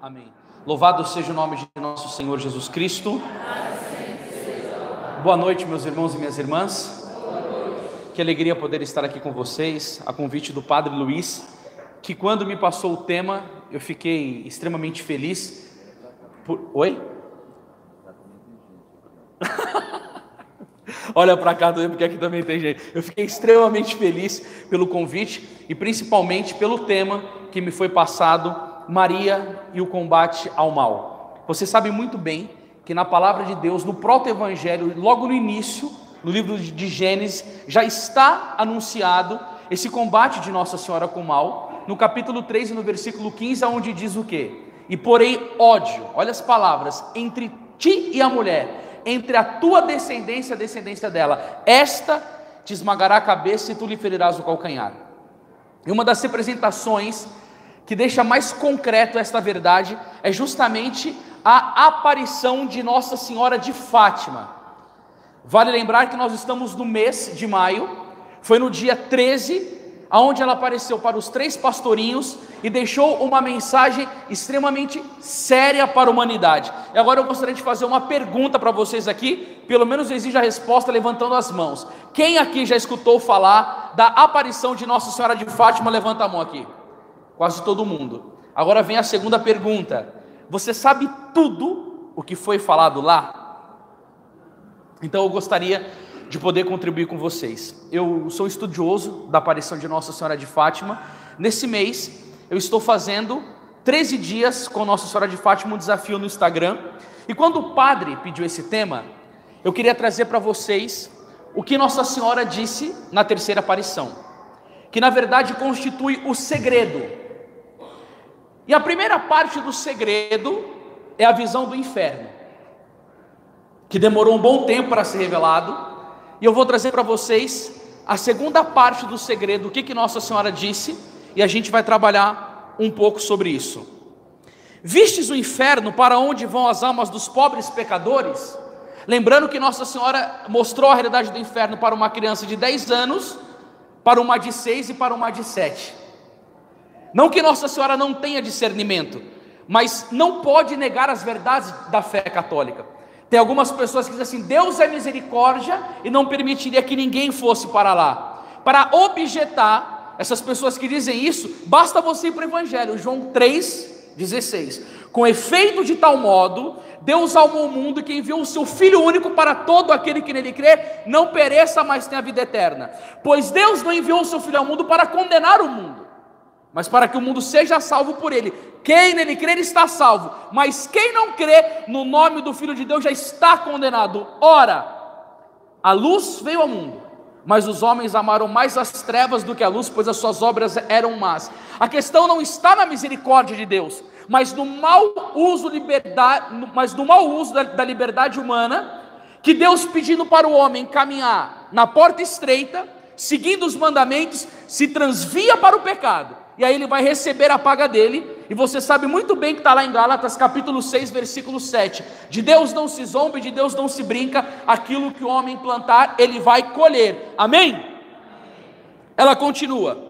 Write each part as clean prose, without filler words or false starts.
Amém. Louvado seja o nome de nosso Senhor Jesus Cristo. Boa noite, meus irmãos e minhas irmãs. Que alegria poder estar aqui com vocês, a convite do Padre Luiz, que quando me passou o tema, eu fiquei extremamente feliz. Oi? Olha para cá também, porque aqui também tem gente. Eu fiquei extremamente feliz pelo convite e principalmente pelo tema que me foi passado, Maria e o combate ao mal. Você sabe muito bem que na palavra de Deus, no proto-evangelho, logo no início, no livro de Gênesis, já está anunciado esse combate de Nossa Senhora com o mal, no capítulo 3 e no versículo 15, onde diz o quê? E porém ódio, olha as palavras, entre ti e a mulher, entre a tua descendência e a descendência dela, esta te esmagará a cabeça e tu lhe ferirás o calcanhar. E uma das representações que deixa mais concreto esta verdade é justamente a aparição de Nossa Senhora de Fátima. Vale lembrar que nós estamos no mês de maio, foi no dia 13, onde ela apareceu para os 3 pastorinhos e deixou uma mensagem extremamente séria para a humanidade. E agora eu gostaria de fazer uma pergunta para vocês aqui, pelo menos exige a resposta levantando as mãos. Quem aqui já escutou falar da aparição de Nossa Senhora de Fátima? Levanta a mão aqui. Quase todo mundo. Agora vem a segunda pergunta. Você sabe tudo o que foi falado lá? Então eu gostaria de poder contribuir com vocês. Eu sou estudioso da aparição de Nossa Senhora de Fátima. Nesse mês eu estou fazendo 13 dias com Nossa Senhora de Fátima, um desafio no Instagram. E quando o padre pediu esse tema, eu queria trazer para vocês o que Nossa Senhora disse na terceira aparição, que na verdade constitui o segredo. E a primeira parte do segredo é a visão do inferno, que demorou um bom tempo para ser revelado, e eu vou trazer para vocês a segunda parte do segredo, o que Nossa Senhora disse, e a gente vai trabalhar um pouco sobre isso. Vistes o inferno para onde vão as almas dos pobres pecadores? Lembrando que Nossa Senhora mostrou a realidade do inferno para uma criança de 10 anos, para uma de 6 e para uma de 7. Não que Nossa Senhora não tenha discernimento, mas não pode negar as verdades da fé católica. Tem algumas pessoas que dizem assim: Deus é misericórdia e não permitiria que ninguém fosse para lá. Para objetar essas pessoas que dizem isso, basta você ir para o Evangelho, João 3,16. Com efeito de tal modo, Deus amou o mundo que enviou o seu Filho único para todo aquele que nele crê, não pereça, mas tenha a vida eterna. Pois Deus não enviou o seu Filho ao mundo para condenar o mundo, mas para que o mundo seja salvo por ele. Quem nele crer está salvo, mas quem não crê no nome do Filho de Deus já está condenado. Ora, a luz veio ao mundo, mas os homens amaram mais as trevas do que a luz, pois as suas obras eram más. A questão não está na misericórdia de Deus, mas no mau uso da liberdade humana, que Deus, pedindo para o homem caminhar na porta estreita, seguindo os mandamentos, se transvia para o pecado, e aí ele vai receber a paga dele. E você sabe muito bem que está lá em Gálatas capítulo 6, versículo 7, de Deus não se zomba, de Deus não se brinca, aquilo que o homem plantar, ele vai colher. Amém? Ela continua: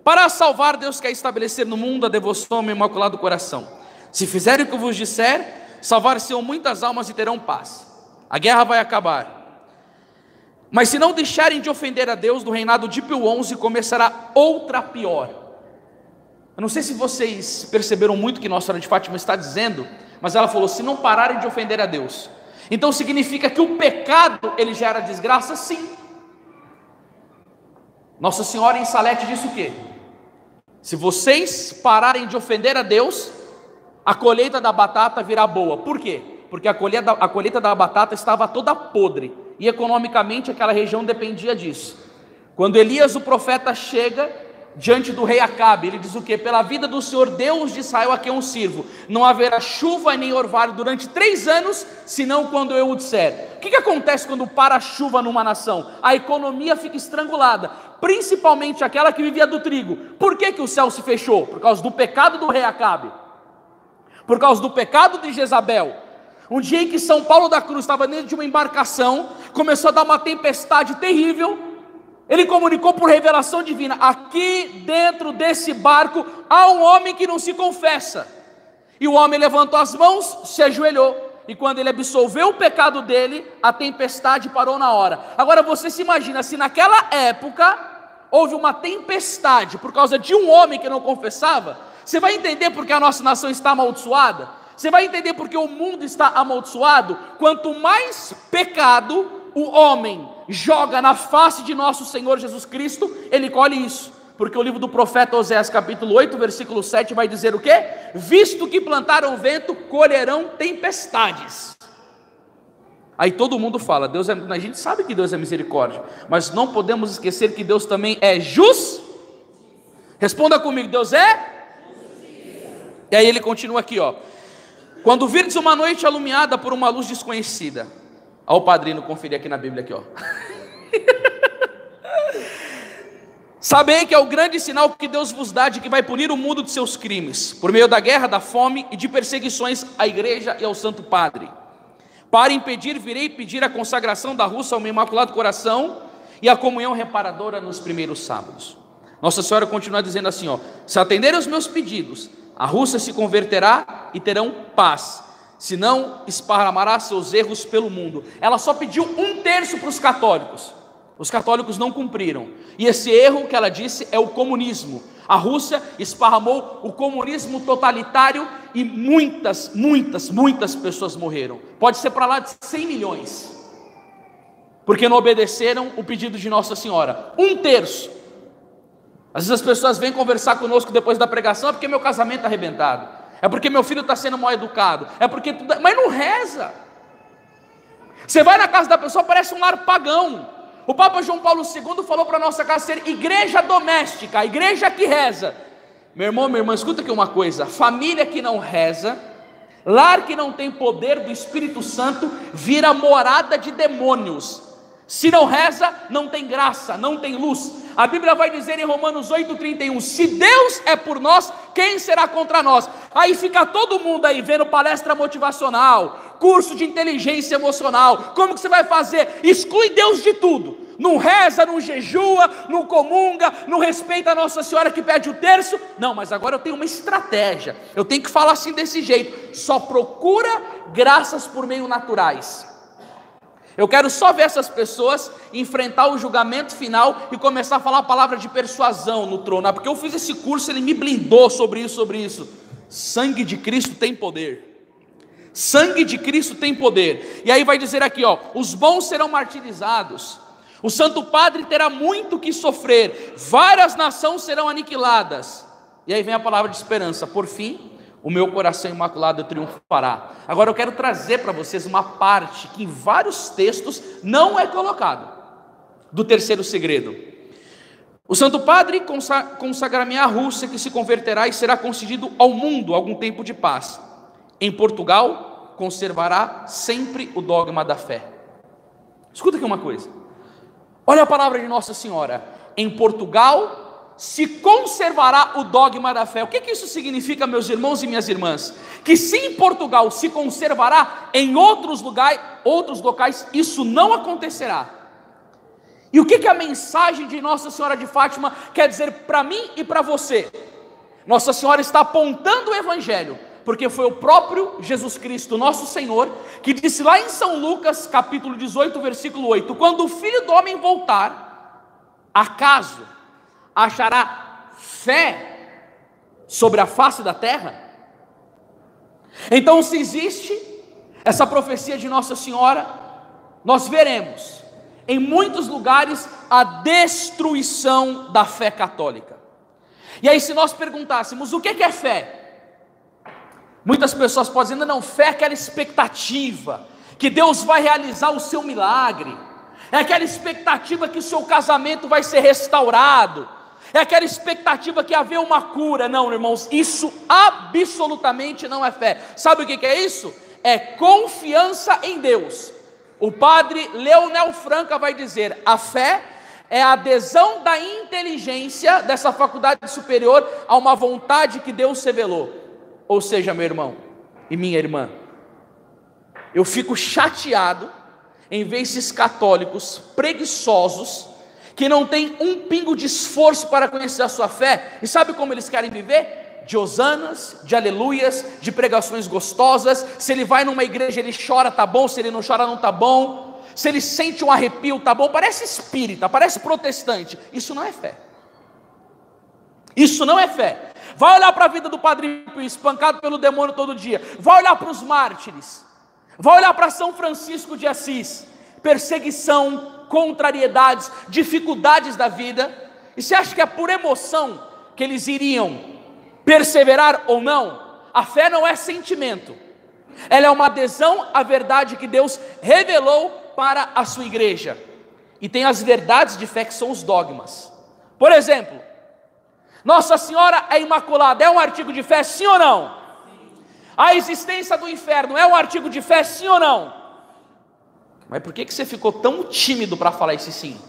para salvar, Deus quer estabelecer no mundo a devoção ao Imaculado Coração. Se fizerem o que eu vos disser, salvar-se-ão muitas almas e terão paz. A guerra vai acabar. Mas se não deixarem de ofender a Deus, no reinado de Pio XI começará outra pior. Eu não sei se vocês perceberam muito o que Nossa Senhora de Fátima está dizendo, mas ela falou: se não pararem de ofender a Deus, então significa que o pecado ele gera desgraça? Sim. Nossa Senhora em Salete disse o quê? Se vocês pararem de ofender a Deus, a colheita da batata virá boa. Por quê? Porque a colheita da batata estava toda podre, e economicamente aquela região dependia disso. Quando Elias o profeta chega diante do rei Acabe, ele diz o quê? Pela vida do Senhor Deus de Israel a quem eu sirvo, não haverá chuva nem orvalho durante 3 anos, senão quando eu o disser. O que acontece quando para a chuva numa nação? A economia fica estrangulada, principalmente aquela que vivia do trigo. Por que o céu se fechou? Por causa do pecado do rei Acabe, por causa do pecado de Jezabel. Um dia em que São Paulo da Cruz estava dentro de uma embarcação, começou a dar uma tempestade terrível. Ele comunicou por revelação divina: aqui dentro desse barco há um homem que não se confessa. E o homem levantou as mãos, se ajoelhou. E quando ele absolveu o pecado dele, a tempestade parou na hora. Agora você se imagina, se naquela época houve uma tempestade por causa de um homem que não confessava, você vai entender porque a nossa nação está amaldiçoada? Você vai entender porque o mundo está amaldiçoado? Quanto mais pecado o homem joga na face de nosso Senhor Jesus Cristo, ele colhe isso. Porque o livro do profeta Oséias, capítulo 8, versículo 7, vai dizer o quê? Visto que plantaram vento, colherão tempestades. Aí todo mundo fala, a gente sabe que Deus é misericórdia, mas não podemos esquecer que Deus também é justo. Responda comigo, Deus é? E aí ele continua aqui, ó. Quando virdes uma noite alumiada por uma luz desconhecida. Olha o padrinho conferir aqui na Bíblia, aqui, ó. Sabei que é o grande sinal que Deus vos dá de que vai punir o mundo de seus crimes, por meio da guerra, da fome e de perseguições à igreja e ao Santo Padre. Para impedir, virei pedir a consagração da Rússia ao meu Imaculado Coração e a comunhão reparadora nos primeiros sábados. Nossa Senhora continua dizendo assim, ó: se atenderem aos meus pedidos, a Rússia se converterá e terão paz, senão esparramará seus erros pelo mundo. Ela só pediu 1/3 para os católicos. Os católicos não cumpriram. E esse erro que ela disse é o comunismo. A Rússia esparramou o comunismo totalitário e muitas pessoas morreram. Pode ser para lá de 100 milhões. Porque não obedeceram o pedido de Nossa Senhora. 1/3. Às vezes as pessoas vêm conversar conosco depois da pregação, é porque meu casamento está arrebentado, é porque meu filho está sendo mal educado, é porque tudo... Mas não reza. Você vai na casa da pessoa, parece um lar pagão. O Papa João Paulo II falou para a nossa casa ser igreja doméstica, a igreja que reza. Meu irmão, minha irmã, escuta aqui uma coisa: família que não reza, lar que não tem poder do Espírito Santo, vira morada de demônios. Se não reza, não tem graça, não tem luz. A Bíblia vai dizer em Romanos 8,31, se Deus é por nós, quem será contra nós? Aí fica todo mundo aí vendo palestra motivacional, curso de inteligência emocional. Como que você vai fazer? Exclui Deus de tudo. Não reza, não jejua, não comunga, não respeita a Nossa Senhora que pede o terço. Não, mas agora eu tenho uma estratégia, eu tenho que falar assim desse jeito. Só procura graças por meio naturais. Eu quero só ver essas pessoas enfrentar o julgamento final e começar a falar a palavra de persuasão no trono. Porque eu fiz esse curso, ele me blindou sobre isso. Sangue de Cristo tem poder. Sangue de Cristo tem poder. E aí vai dizer aqui, ó: os bons serão martirizados, o Santo Padre terá muito que sofrer, várias nações serão aniquiladas. E aí vem a palavra de esperança: por fim, o meu coração imaculado triunfará. Agora eu quero trazer para vocês uma parte que em vários textos não é colocado, do terceiro segredo. O Santo Padre consagrar-me a Rússia, que se converterá e será concedido ao mundo algum tempo de paz. Em Portugal, conservará sempre o dogma da fé. Escuta aqui uma coisa. Olha a palavra de Nossa Senhora. Em Portugal se conservará o dogma da fé. O que isso significa, meus irmãos e minhas irmãs? Que se em Portugal se conservará, em outros locais isso não acontecerá. E o que a mensagem de Nossa Senhora de Fátima quer dizer para mim e para você? Nossa Senhora está apontando o Evangelho, porque foi o próprio Jesus Cristo, nosso Senhor, que disse lá em São Lucas, capítulo 18, versículo 8, quando o Filho do Homem voltar, acaso achará fé sobre a face da terra? Então, se existe essa profecia de Nossa Senhora, nós veremos em muitos lugares a destruição da fé católica. E aí, se nós perguntássemos o que é fé, muitas pessoas podem dizer: não, fé é aquela expectativa que Deus vai realizar o seu milagre, é aquela expectativa que o seu casamento vai ser restaurado, é aquela expectativa que haver uma cura. Não, irmãos, isso absolutamente não é fé. Sabe o que é isso? É confiança em Deus. O padre Leonel Franca vai dizer: a fé é a adesão da inteligência dessa faculdade superior a uma vontade que Deus revelou. Ou seja, meu irmão e minha irmã, eu fico chateado em ver esses católicos preguiçosos, que não tem um pingo de esforço para conhecer a sua fé. E sabe como eles querem viver? de hosanas, de aleluias, de pregações gostosas. Se ele vai numa igreja, ele chora, tá bom. Se ele não chora, não tá bom. Se ele sente um arrepio, tá bom. Parece espírita, parece protestante. Isso não é fé. Isso não é fé. Vai olhar para a vida do Padre Pio, espancado pelo demônio todo dia. Vai olhar para os mártires. Vai olhar para São Francisco de Assis. Perseguição, contrariedades, dificuldades da vida. E você acha que é por emoção que eles iriam perseverar ou não? A fé não é sentimento. Ela é uma adesão à verdade que Deus revelou para a sua igreja. E tem as verdades de fé que são os dogmas. Por exemplo, Nossa Senhora é Imaculada, é um artigo de fé, sim ou não? A existência do inferno é um artigo de fé, sim ou não? Mas por que você ficou tão tímido para falar esse sim?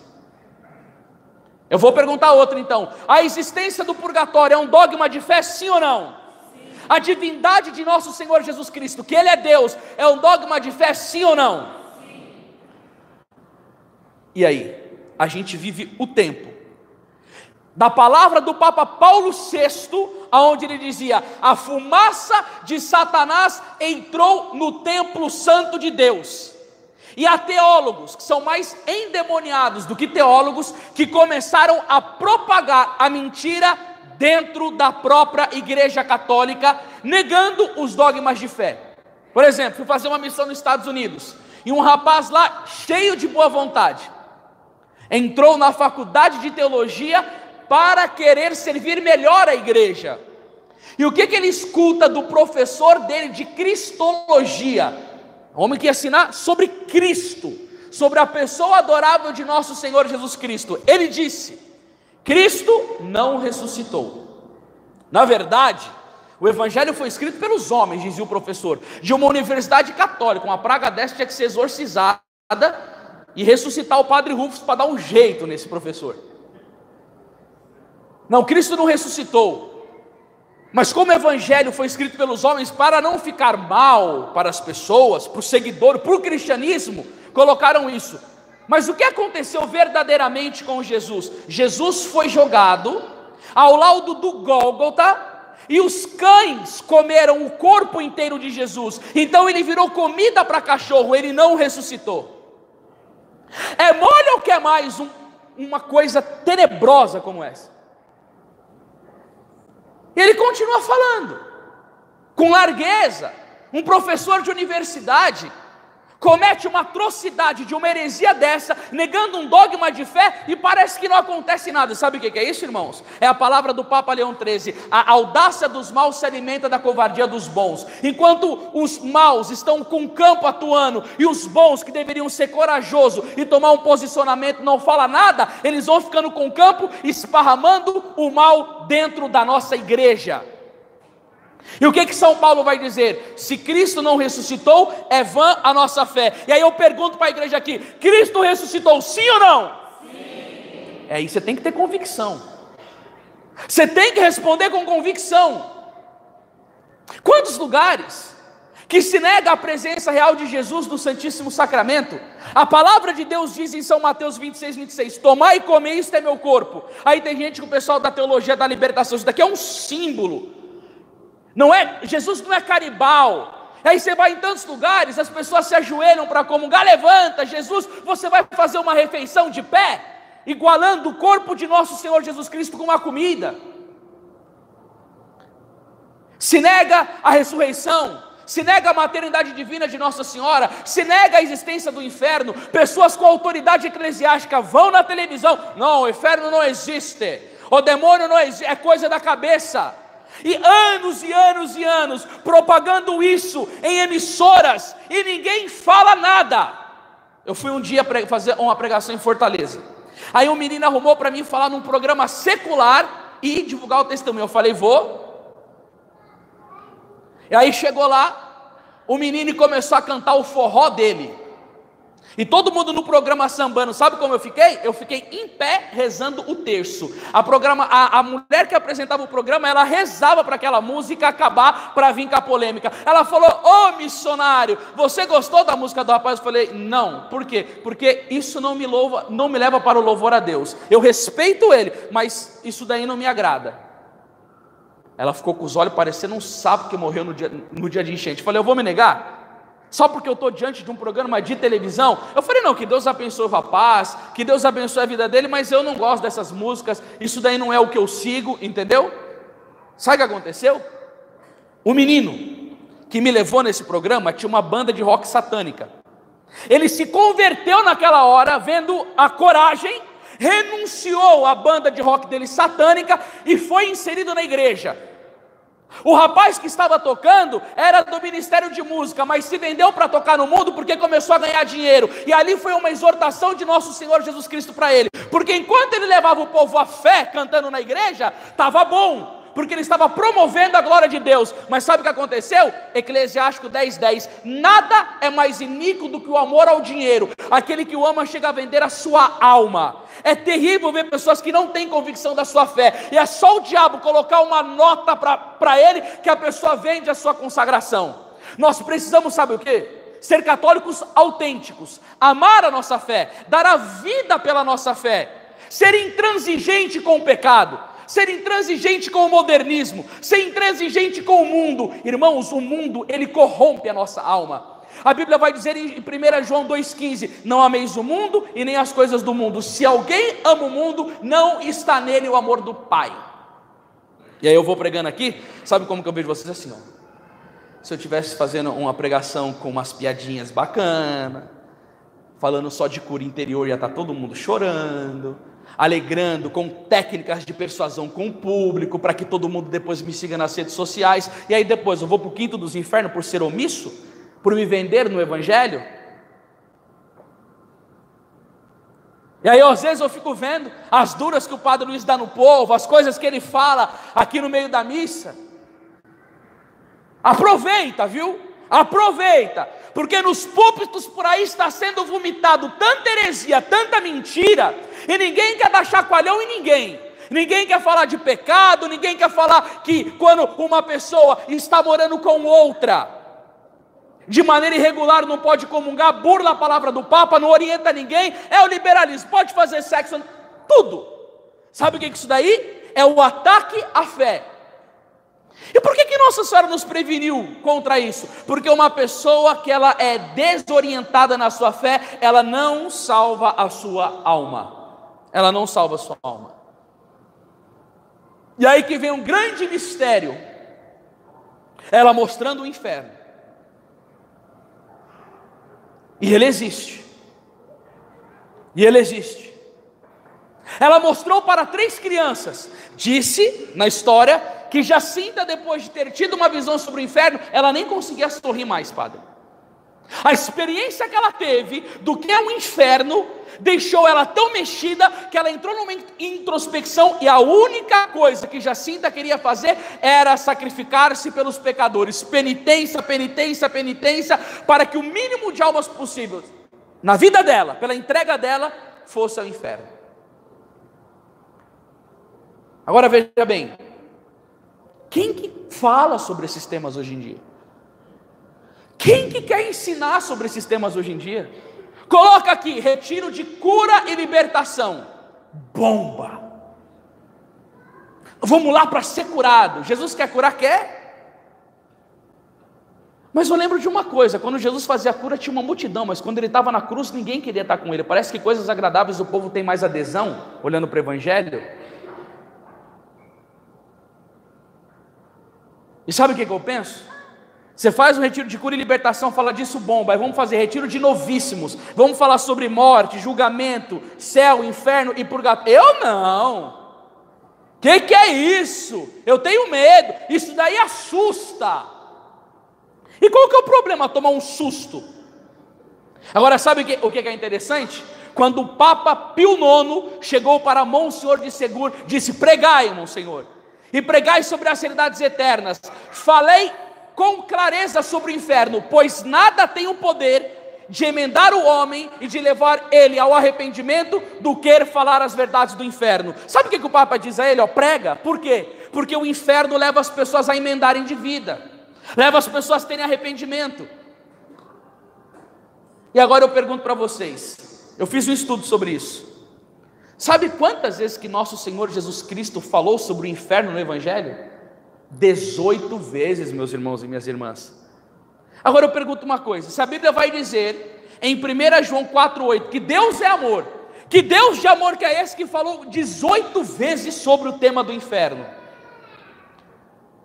Eu vou perguntar outra então. A existência do purgatório é um dogma de fé, sim ou não? Sim. A divindade de nosso Senhor Jesus Cristo, que Ele é Deus, é um dogma de fé, sim ou não? Sim. E aí? A gente vive o tempo da palavra do Papa Paulo VI, onde ele dizia: a fumaça de Satanás entrou no templo santo de Deus. E há teólogos que são mais endemoniados do que teólogos, que começaram a propagar a mentira dentro da própria Igreja Católica, negando os dogmas de fé. Por exemplo, fui fazer uma missão nos Estados Unidos, e um rapaz lá, cheio de boa vontade, entrou na faculdade de teologia para querer servir melhor a igreja. E o que ele escuta do professor dele de cristologia? O homem que ia ensinar sobre Cristo, sobre a pessoa adorável de nosso Senhor Jesus Cristo. Ele disse: Cristo não ressuscitou. Na verdade, o evangelho foi escrito pelos homens, dizia o professor, de uma universidade católica. Uma praga dessa tinha que ser exorcizada e ressuscitar o padre Rufus para dar um jeito nesse professor. Não, Cristo não ressuscitou. Mas como o evangelho foi escrito pelos homens, para não ficar mal para as pessoas, para o seguidor, para o cristianismo, colocaram isso. Mas o que aconteceu verdadeiramente com Jesus? Jesus foi jogado ao lado do Gólgota, e os cães comeram o corpo inteiro de Jesus. Então ele virou comida para cachorro, ele não ressuscitou. É mole ou quer mais uma coisa tenebrosa como essa? E ele continua falando, com largueza. Um professor de universidade comete uma atrocidade de uma heresia dessa, negando um dogma de fé, e parece que não acontece nada. Sabe o que é isso, irmãos? É a palavra do Papa Leão XIII: a audácia dos maus se alimenta da covardia dos bons. Enquanto os maus estão com o campo atuando, e os bons, que deveriam ser corajosos e tomar um posicionamento, não fala nada, eles vão ficando com o campo, esparramando o mal dentro da nossa igreja. E o que São Paulo vai dizer? Se Cristo não ressuscitou, é vã a nossa fé. E aí eu pergunto para a igreja aqui: Cristo ressuscitou, sim ou não? Sim. Aí você tem que ter convicção. Você tem que responder com convicção. Quantos lugares que se nega a presença real de Jesus no Santíssimo Sacramento? A palavra de Deus diz em São Mateus 26: tomai e comei, isto é meu corpo. Aí tem gente que o pessoal da teologia da libertação, isso daqui é um símbolo. Não é, Jesus não é canibal. Aí você vai em tantos lugares, as pessoas se ajoelham para comungar, levanta, Jesus, você vai fazer uma refeição de pé, igualando o corpo de nosso Senhor Jesus Cristo com uma comida. Se nega a ressurreição, se nega a maternidade divina de Nossa Senhora, se nega a existência do inferno. Pessoas com autoridade eclesiástica vão na televisão: não, o inferno não existe, o demônio não existe, é coisa da cabeça. E anos e anos e anos propagando isso em emissoras, e ninguém fala nada. Eu fui um dia fazer uma pregação em Fortaleza. Aí um menino arrumou para mim falar num programa secular e divulgar o testemunho. Eu falei: vou. E aí chegou lá, o menino começou a cantar o forró dele. E todo mundo no programa sambando. Sabe como eu fiquei? Eu fiquei em pé rezando o terço. A mulher que apresentava o programa, ela rezava para aquela música acabar, para vir com a polêmica. Ela falou: ô missionário, você gostou da música do rapaz? Eu falei: não. Por quê? Porque isso não me leva para o louvor a Deus. Eu respeito ele, mas isso daí não me agrada. Ela ficou com os olhos parecendo um sapo que morreu no dia de enchente. Eu falei, eu vou me negar? Só porque eu estou diante de um programa de televisão? Eu falei, não, que Deus abençoe o rapaz, que Deus abençoe a vida dele, mas eu não gosto dessas músicas, isso daí não é o que eu sigo, entendeu? Sabe o que aconteceu? O menino que me levou nesse programa tinha uma banda de rock satânica. Ele se converteu naquela hora, vendo a coragem, renunciou à banda de rock dele satânica e foi inserido na igreja. O rapaz que estava tocando era do ministério de música, mas se vendeu para tocar no mundo porque começou a ganhar dinheiro. E ali foi uma exortação de nosso Senhor Jesus Cristo para ele, porque enquanto ele levava o povo à fé cantando na igreja, estava bom, porque ele estava promovendo a glória de Deus. Mas sabe o que aconteceu? Eclesiástico 10:10, nada é mais iníquo do que o amor ao dinheiro. Aquele que o ama chega a vender a sua alma. É terrível ver pessoas que não têm convicção da sua fé, e é só o diabo colocar uma nota para ele, que a pessoa vende a sua consagração. Nós precisamos, sabe o quê? Ser católicos autênticos, amar a nossa fé, dar a vida pela nossa fé, ser intransigente com o pecado, ser intransigente com o modernismo, ser intransigente com o mundo. Irmãos, o mundo, ele corrompe a nossa alma. A Bíblia vai dizer em 1 João 2,15, não ameis o mundo e nem as coisas do mundo. Se alguém ama o mundo, não está nele o amor do Pai. E aí eu vou pregando aqui, sabe como que eu vejo vocês assim, ó? Se eu estivesse fazendo uma pregação com umas piadinhas bacanas, falando só de cura interior, ia estar todo mundo chorando, alegrando com técnicas de persuasão com o público, para que todo mundo depois me siga nas redes sociais, e aí depois eu vou para o quinto dos infernos por ser omisso, por me vender no evangelho. E aí às vezes eu fico vendo as duras que o Padre Luiz dá no povo, as coisas que ele fala aqui no meio da missa. Aproveita, viu? Aproveita, porque nos púlpitos por aí está sendo vomitado tanta heresia, tanta mentira, e ninguém quer dar chacoalhão em ninguém. Ninguém quer falar de pecado, ninguém quer falar que quando uma pessoa está morando com outra de maneira irregular não pode comungar, burla a palavra do Papa, não orienta ninguém, é o liberalismo, pode fazer sexo, tudo. Sabe o que é isso daí? É o ataque à fé. E por que Nossa Senhora nos preveniu contra isso? Porque uma pessoa que ela é desorientada na sua fé, ela não salva a sua alma. Ela não salva a sua alma. E aí que vem um grande mistério, ela mostrando o inferno. E ele existe. E ele existe. Ela mostrou para 3 crianças. Disse na história que Jacinta, depois de ter tido uma visão sobre o inferno, ela nem conseguia sorrir mais, padre. A experiência que ela teve do que é o inferno deixou ela tão mexida que ela entrou numa introspecção, e a única coisa que Jacinta queria fazer era sacrificar-se pelos pecadores. Penitência, penitência, penitência, para que o mínimo de almas possível na vida dela, pela entrega dela, fosse ao inferno. Agora veja bem, quem que fala sobre esses temas hoje em dia? Quem que quer ensinar sobre esses temas hoje em dia? Coloca aqui, retiro de cura e libertação. Bomba! Vamos lá para ser curado. Jesus quer curar? Quer? Mas eu lembro de uma coisa, quando Jesus fazia a cura tinha uma multidão, mas quando ele estava na cruz ninguém queria estar com ele. Parece que coisas agradáveis o povo tem mais adesão, olhando para o evangelho. E sabe o que eu penso? Você faz um retiro de cura e libertação, fala disso, bomba. Aí vamos fazer retiro de novíssimos, vamos falar sobre morte, julgamento, céu, inferno e purgatório. Eu não. Que é isso? Eu tenho medo, isso daí assusta. E qual que é o problema? Tomar um susto. Agora sabe o que é interessante? Quando o Papa Pio IX chegou para Monsenhor de Segur, disse: pregai, Monsenhor, e pregai sobre as realidades eternas. Falei com clareza sobre o inferno, pois nada tem o poder de emendar o homem e de levar ele ao arrependimento do que falar as verdades do inferno. Sabe o que o Papa diz a ele? Ó, prega. Por quê? Porque o inferno leva as pessoas a emendarem de vida, leva as pessoas a terem arrependimento. E agora eu pergunto para vocês, eu fiz um estudo sobre isso. Sabe quantas vezes que nosso Senhor Jesus Cristo falou sobre o inferno no Evangelho? 18 vezes, meus irmãos e minhas irmãs. Agora eu pergunto uma coisa: se a Bíblia vai dizer em 1 João 4,8 que Deus é amor, que Deus de amor que é esse que falou 18 vezes sobre o tema do inferno,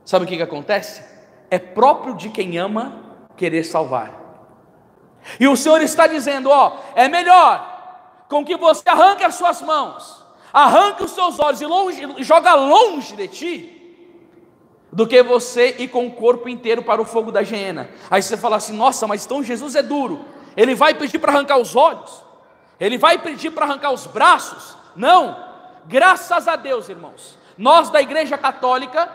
sabe o que acontece? É próprio de quem ama querer salvar. E o Senhor está dizendo: ó, é melhor com que você arranque as suas mãos, arranque os seus olhos e joga longe de ti, do que você ir com o corpo inteiro para o fogo da hiena. Aí você fala assim: nossa, mas então Jesus é duro, ele vai pedir para arrancar os olhos, ele vai pedir para arrancar os braços? Não, graças a Deus, irmãos, nós da Igreja Católica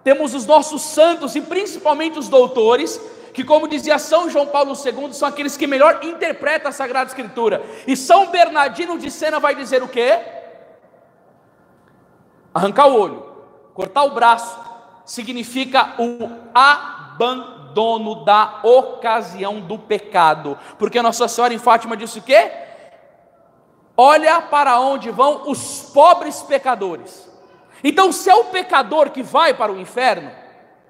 temos os nossos santos e principalmente os doutores, que, como dizia São João Paulo II, são aqueles que melhor interpretam a Sagrada Escritura. E São Bernardino de Sena vai dizer o quê? Arrancar o olho, cortar o braço, significa o abandono da ocasião do pecado, porque Nossa Senhora em Fátima disse o quê? Olha para onde vão os pobres pecadores. Então, se é o pecador que vai para o inferno,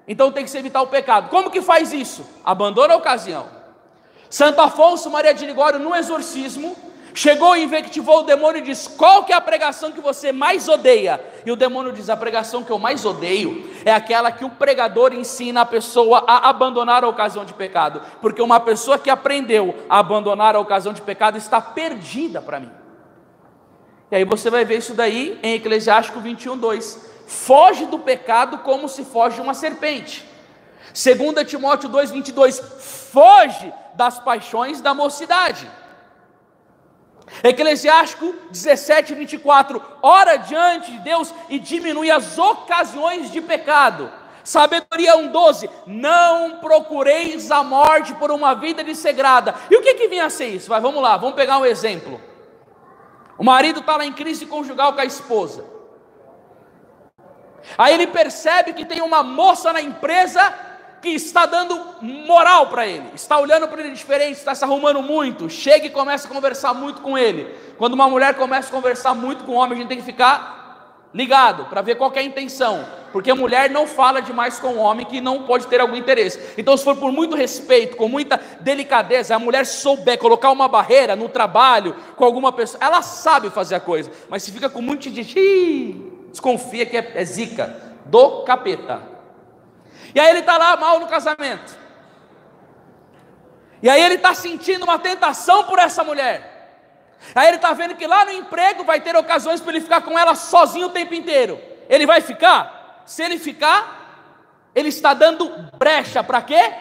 então tem que se evitar o pecado. Como que faz isso? Abandona a ocasião. Santo Afonso Maria de Ligório, no exorcismo, chegou e invectivou o demônio e disse: qual que é a pregação que você mais odeia? E o demônio diz: a pregação que eu mais odeio é aquela que o pregador ensina a pessoa a abandonar a ocasião de pecado, porque uma pessoa que aprendeu a abandonar a ocasião de pecado está perdida para mim. E aí você vai ver isso daí em Eclesiástico 21:2. Foge do pecado como se foge de uma serpente. 2 Timóteo 2:22. Foge das paixões da mocidade. Eclesiástico 17:24. Ora diante de Deus e diminui as ocasiões de pecado. Sabedoria 1:12. Não procureis a morte por uma vida desregrada. E o que vinha a ser isso? Vamos lá, vamos pegar um exemplo. O marido está lá em crise conjugal com a esposa. Aí ele percebe que tem uma moça na empresa que está dando moral para ele, está olhando para ele diferente, está se arrumando muito, chega e começa a conversar muito com ele. Quando uma mulher começa a conversar muito com um homem, a gente tem que ficar ligado para ver qual que é a intenção, porque a mulher não fala demais com o homem que não pode ter algum interesse. Então, se for por muito respeito, com muita delicadeza, a mulher souber colocar uma barreira no trabalho com alguma pessoa, ela sabe fazer a coisa. Mas se fica com muito desconfia que é zica do capeta. E aí ele está lá mal no casamento, e aí ele está sentindo uma tentação por essa mulher. Aí ele está vendo que lá no emprego vai ter ocasiões para ele ficar com ela sozinho o tempo inteiro. Ele vai ficar? Se ele ficar, ele está dando brecha para quê?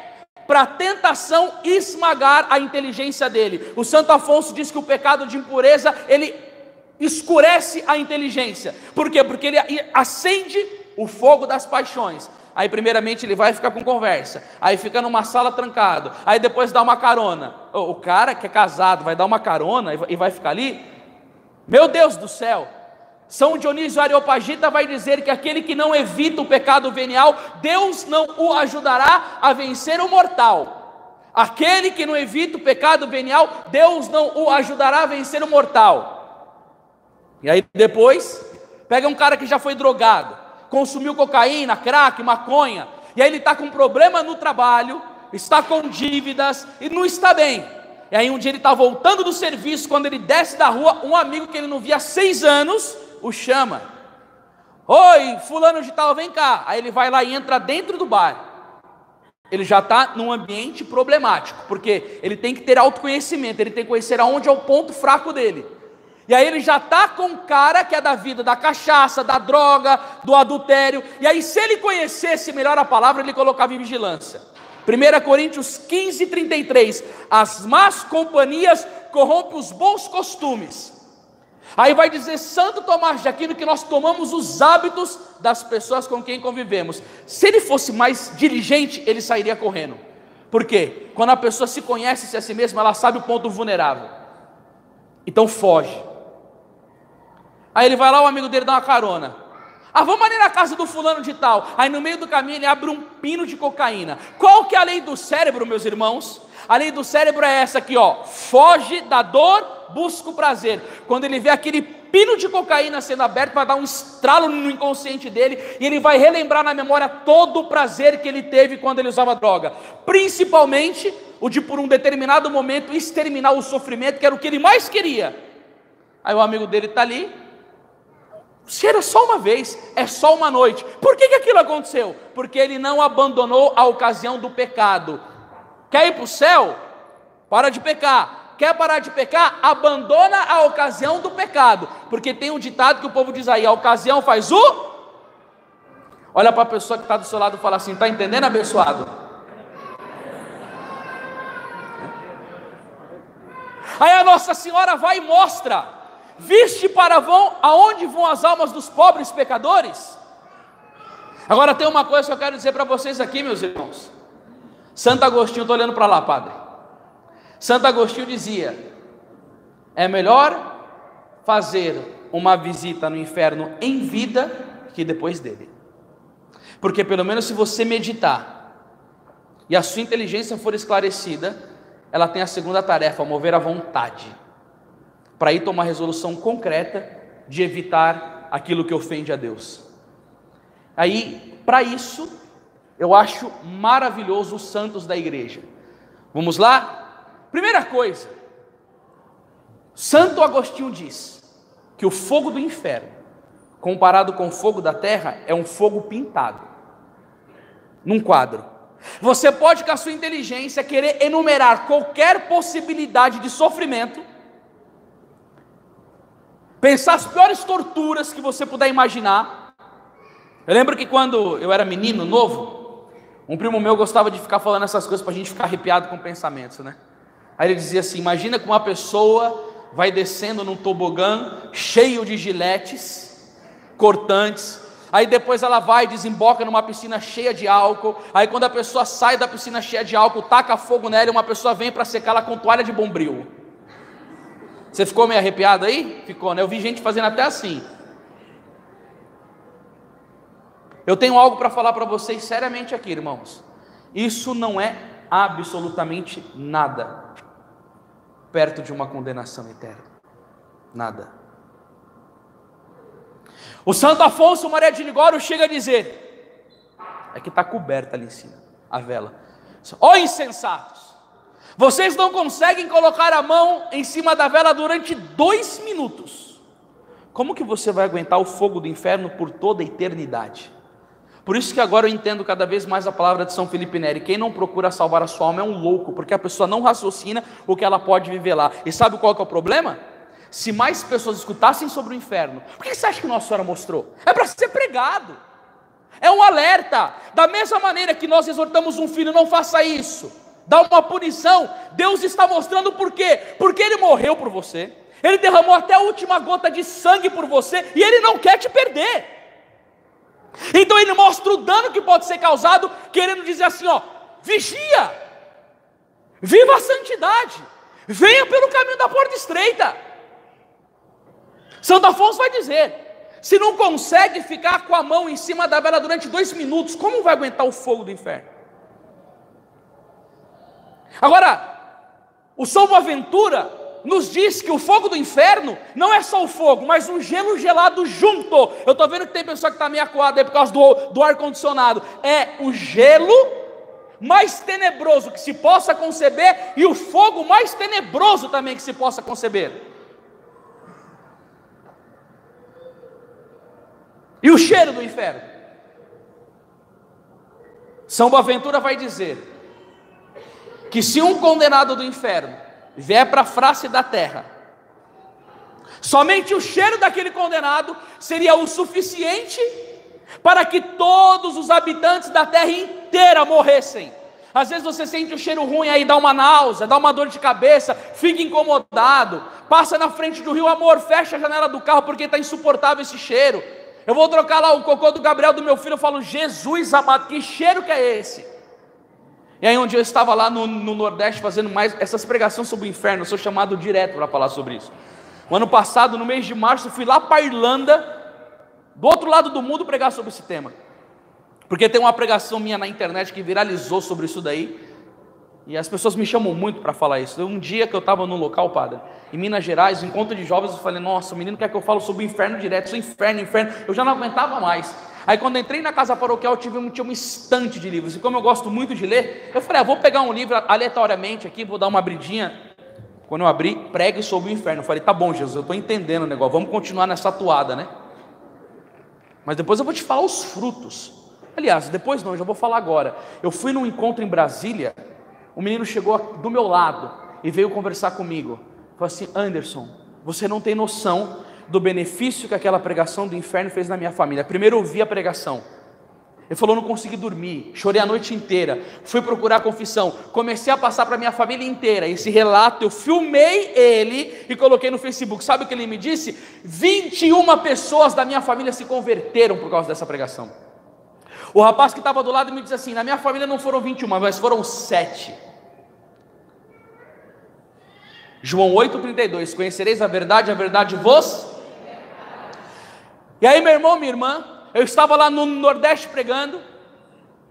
Para a tentação esmagar a inteligência dele. O Santo Afonso diz que o pecado de impureza, ele escurece a inteligência. Por quê? Porque ele acende o fogo das paixões. Aí primeiramente ele vai ficar com conversa, aí fica numa sala trancado, aí depois dá uma carona. O cara que é casado vai dar uma carona e vai ficar ali? Meu Deus do céu! São Dionísio Areopagita vai dizer que aquele que não evita o pecado venial, Deus não o ajudará a vencer o mortal. Aquele que não evita o pecado venial, Deus não o ajudará a vencer o mortal. E aí depois, pega um cara que já foi drogado, consumiu cocaína, crack, maconha, e aí ele está com problema no trabalho, está com dívidas e não está bem. E aí um dia ele está voltando do serviço, quando ele desce da rua, um amigo que ele não via há 6 anos, o chama. Oi, fulano de tal, vem cá. Aí ele vai lá e entra dentro do bar. Ele já está num ambiente problemático, porque ele tem que ter autoconhecimento, ele tem que conhecer aonde é o ponto fraco dele. E aí ele já está com um cara que é da vida da cachaça, da droga, do adultério. E aí se ele conhecesse melhor a palavra, ele colocava em vigilância. 1 Coríntios 15:33. As más companhias corrompem os bons costumes. Aí vai dizer Santo Tomás de Aquino que nós tomamos os hábitos das pessoas com quem convivemos. Se ele fosse mais diligente, ele sairia correndo. Por quê? Quando a pessoa se conhece a si mesma, ela sabe o ponto vulnerável. Então foge. Aí ele vai lá, o amigo dele dá uma carona. Vamos ali na casa do fulano de tal. Aí no meio do caminho ele abre um pino de cocaína. Qual que é a lei do cérebro, meus irmãos? A lei do cérebro é essa aqui, ó. Foge da dor, busca o prazer. Quando ele vê aquele pino de cocaína sendo aberto, vai dar um estralo no inconsciente dele, e ele vai relembrar na memória todo o prazer que ele teve quando ele usava droga, principalmente o de por um determinado momento exterminar o sofrimento, que era o que ele mais queria. Aí o amigo dele está ali, cheira só uma vez, é só uma noite. Por que aquilo aconteceu? Porque ele não abandonou a ocasião do pecado. Quer ir para o céu? Para de pecar. Quer parar de pecar? Abandona a ocasião do pecado. Porque tem um ditado que o povo diz aí: a ocasião faz o... Olha para a pessoa que está do seu lado e fala assim: está entendendo, abençoado? Aí a Nossa Senhora vai e mostra: viste para vão, aonde vão as almas dos pobres pecadores? Agora tem uma coisa que eu quero dizer para vocês aqui, meus irmãos. Santo Agostinho, estou olhando para lá, padre. Santo Agostinho dizia: é melhor fazer uma visita no inferno em vida que depois dele. Porque pelo menos se você meditar e a sua inteligência for esclarecida, ela tem a segunda tarefa: mover a vontade, para ir tomar resolução concreta de evitar aquilo que ofende a Deus. Aí, para isso, eu acho maravilhoso os santos da igreja. Vamos lá? Primeira coisa, Santo Agostinho diz que o fogo do inferno, comparado com o fogo da terra, é um fogo pintado, num quadro. Você pode, com a sua inteligência, querer enumerar qualquer possibilidade de sofrimento, pensar as piores torturas que você puder imaginar. Eu lembro que quando eu era menino, novo, um primo meu gostava de ficar falando essas coisas para a gente ficar arrepiado com pensamentos, né? Aí ele dizia assim: imagina que uma pessoa vai descendo num tobogã cheio de giletes cortantes, aí depois ela vai e desemboca numa piscina cheia de álcool, aí quando a pessoa sai da piscina cheia de álcool, taca fogo nela e uma pessoa vem para secá-la com toalha de bombril. Você ficou meio arrepiado aí? Ficou, né? Eu vi gente fazendo até assim. Eu tenho algo para falar para vocês seriamente aqui, irmãos. Isso não é absolutamente nada perto de uma condenação eterna. Nada. O Santo Afonso Maria de Ligório chega a dizer, é que está coberta ali em cima, a vela: ó insensatos, vocês não conseguem colocar a mão em cima da vela durante 2 minutos. Como que você vai aguentar o fogo do inferno por toda a eternidade? Por isso que agora eu entendo cada vez mais a palavra de São Felipe Neri: quem não procura salvar a sua alma é um louco, porque a pessoa não raciocina o que ela pode viver lá. E sabe qual que é o problema? Se mais pessoas escutassem sobre o inferno, por que você acha que Nossa Senhora mostrou? É para ser pregado, é um alerta. Da mesma maneira que nós exortamos um filho: não faça isso, dá uma punição, Deus está mostrando por quê? Porque Ele morreu por você, Ele derramou até a última gota de sangue por você, e Ele não quer te perder. Então Ele mostra o dano que pode ser causado, querendo dizer assim: ó, vigia, viva a santidade, venha pelo caminho da porta estreita. Santo Afonso vai dizer: se não consegue ficar com a mão em cima da vela durante 2 minutos, como vai aguentar o fogo do inferno? Agora, o São Boaventura nos diz que o fogo do inferno não é só o fogo, mas um gelo gelado junto. Eu estou vendo que tem pessoa que está meio acuada aí por causa do ar-condicionado. É o gelo mais tenebroso que se possa conceber, e o fogo mais tenebroso também que se possa conceber. E o cheiro do inferno? São Boaventura vai dizer que se um condenado do inferno vier para a face da terra, somente o cheiro daquele condenado seria o suficiente para que todos os habitantes da terra inteira morressem. Às vezes você sente o cheiro ruim aí, dá uma náusea, dá uma dor de cabeça, fica incomodado, passa na frente do rio: amor, fecha a janela do carro porque está insuportável esse cheiro. Eu vou trocar lá o cocô do Gabriel, do meu filho. Eu falo: Jesus amado, que cheiro que é esse? E aí um dia eu estava lá no Nordeste fazendo mais essas pregações sobre o inferno. Eu sou chamado direto para falar sobre isso. O ano passado, no mês de março, eu fui lá para a Irlanda, do outro lado do mundo, pregar sobre esse tema. Porque tem uma pregação minha na internet que viralizou sobre isso daí. E as pessoas me chamam muito para falar isso. Um dia que eu estava num local, padre, em Minas Gerais, um encontro de jovens, eu falei, nossa, o menino quer que eu fale sobre o inferno direto, isso é inferno, inferno. Eu já não aguentava mais. Aí quando entrei na casa paroquial, tinha uma estante de livros. E como eu gosto muito de ler, eu falei, vou pegar um livro aleatoriamente aqui, vou dar uma abridinha. Quando eu abri, pregue sobre o inferno. Eu falei, tá bom, Jesus, eu estou entendendo o negócio, vamos continuar nessa toada, né? Mas depois eu vou te falar os frutos. Aliás, depois não, eu já vou falar agora. Eu fui num encontro em Brasília, um menino chegou do meu lado e veio conversar comigo. Falou assim, Anderson, você não tem noção do benefício que aquela pregação do inferno fez na minha família. Primeiro eu ouvi a pregação. Ele falou, não consegui dormir, chorei a noite inteira, fui procurar a confissão, comecei a passar para a minha família inteira. Esse relato, eu filmei ele e coloquei no Facebook. Sabe o que ele me disse? 21 pessoas da minha família se converteram por causa dessa pregação. O rapaz que estava do lado me disse assim, na minha família não foram 21, mas foram 7. João 8,32, conhecereis a verdade vos... E aí meu irmão, minha irmã, eu estava lá no Nordeste pregando,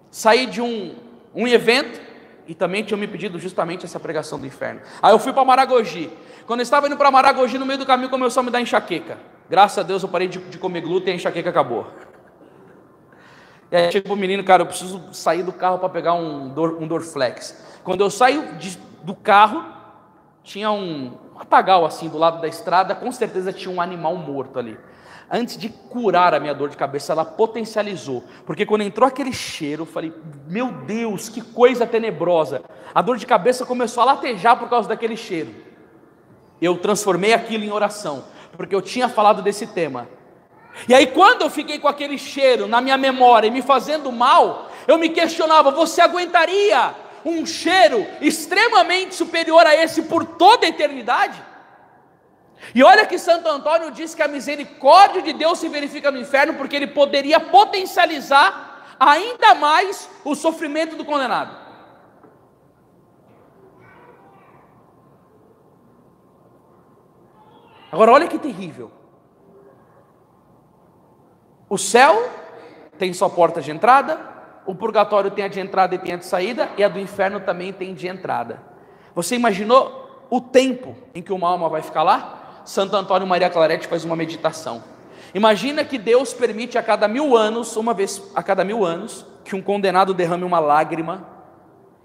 saí de um evento, e também tinham me pedido justamente essa pregação do inferno. Aí eu fui para Maragogi. Quando eu estava indo para Maragogi, no meio do caminho começou a me dar enxaqueca. Graças a Deus eu parei de comer glúten e a enxaqueca acabou. E aí chegou o menino, cara, eu preciso sair do carro para pegar um Dorflex. Quando eu saio do carro, tinha um matagal assim do lado da estrada, com certeza tinha um animal morto ali. Antes de curar a minha dor de cabeça, ela potencializou, porque quando entrou aquele cheiro, eu falei, meu Deus, que coisa tenebrosa. A dor de cabeça começou a latejar por causa daquele cheiro. Eu transformei aquilo em oração, porque eu tinha falado desse tema. E aí quando eu fiquei com aquele cheiro na minha memória e me fazendo mal, eu me questionava, você aguentaria um cheiro extremamente superior a esse por toda a eternidade? E olha que Santo Antônio diz que a misericórdia de Deus se verifica no inferno, porque ele poderia potencializar ainda mais o sofrimento do condenado. Agora olha que terrível. O céu tem sua porta de entrada, o purgatório tem a de entrada e tem a de saída, e a do inferno também tem de entrada. Você imaginou o tempo em que uma alma vai ficar lá? Santo Antônio Maria Claret faz uma meditação. Imagina que Deus permite a cada 1000 anos, uma vez a cada 1000 anos, que um condenado derrame uma lágrima,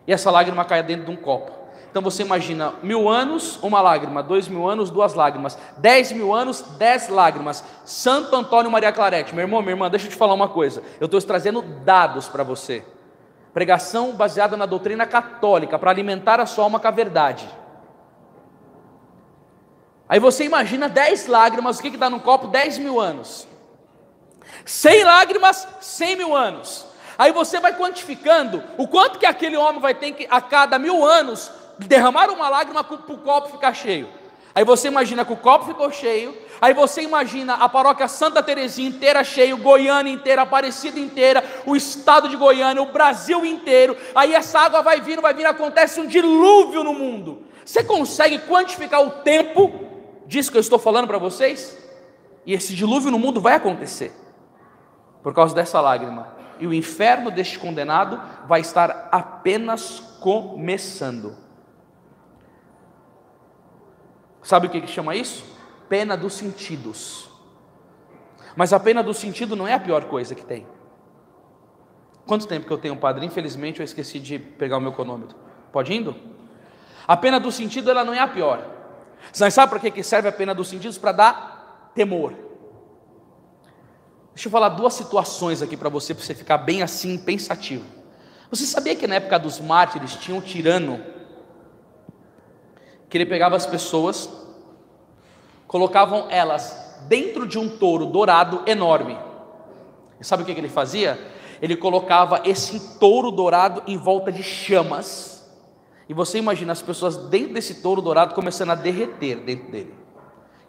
e essa lágrima caia dentro de um copo. Então você imagina, 1000 anos, uma lágrima, 2000 anos, 2 lágrimas, 10.000 anos, 10 lágrimas. Santo Antônio Maria Claret, meu irmão, minha irmã, deixa eu te falar uma coisa, eu estou trazendo dados para você, pregação baseada na doutrina católica, para alimentar a sua alma com a verdade. Aí você imagina 10 lágrimas, o que dá no copo? 10.000 anos. 100 lágrimas, 100.000 anos. Aí você vai quantificando o quanto que aquele homem vai ter que, a cada 1000 anos, derramar uma lágrima para o copo ficar cheio. Aí você imagina que o copo ficou cheio. Aí você imagina a paróquia Santa Terezinha inteira cheia, Goiânia inteira, Aparecida inteira, o estado de Goiânia, o Brasil inteiro. Aí essa água vai vir, acontece um dilúvio no mundo. Você consegue quantificar o tempo disso que eu estou falando para vocês? E esse dilúvio no mundo vai acontecer por causa dessa lágrima. E o inferno deste condenado vai estar apenas começando. Sabe o que chama isso? Pena dos sentidos. Mas a pena do sentido não é a pior coisa que tem. Quanto tempo que eu tenho, padre? Infelizmente eu esqueci de pegar o meu cronômetro. Pode indo? A pena do sentido, ela não é a pior. Você sabe para que serve a pena dos sentidos? Para dar temor. Deixa eu falar 2 situações aqui para você ficar bem assim, pensativo. Você sabia que na época dos mártires tinha um tirano que ele pegava as pessoas, colocavam elas dentro de um touro dourado enorme. E sabe o que ele fazia? Ele colocava esse touro dourado em volta de chamas. E você imagina as pessoas dentro desse touro dourado começando a derreter dentro dele.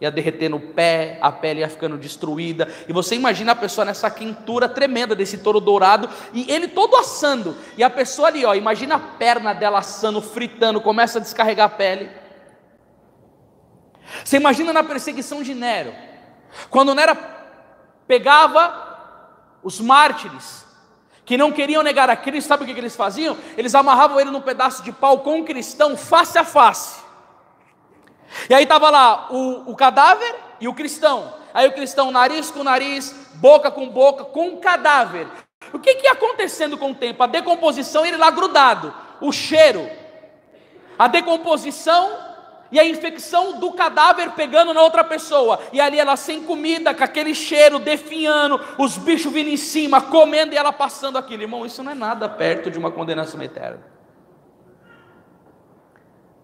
Ia derreter no pé, a pele ia ficando destruída. E você imagina a pessoa nessa quentura tremenda desse touro dourado, e ele todo assando. E a pessoa ali, imagina a perna dela assando, fritando, começa a descarregar a pele. Você imagina na perseguição de Nero, quando Nero pegava os mártires, que não queriam negar a Cristo, sabe o que eles faziam? Eles amarravam ele num pedaço de pau com um cristão face a face. E aí estava lá o cadáver e o cristão. Aí o cristão nariz com nariz, boca com o cadáver. O que ia acontecendo com o tempo? A decomposição, ele lá grudado, o cheiro, a decomposição e a infecção do cadáver pegando na outra pessoa, e ali ela sem comida, com aquele cheiro, definhando, os bichos vindo em cima, comendo, e ela passando aquilo. Irmão, isso não é nada perto de uma condenação eterna.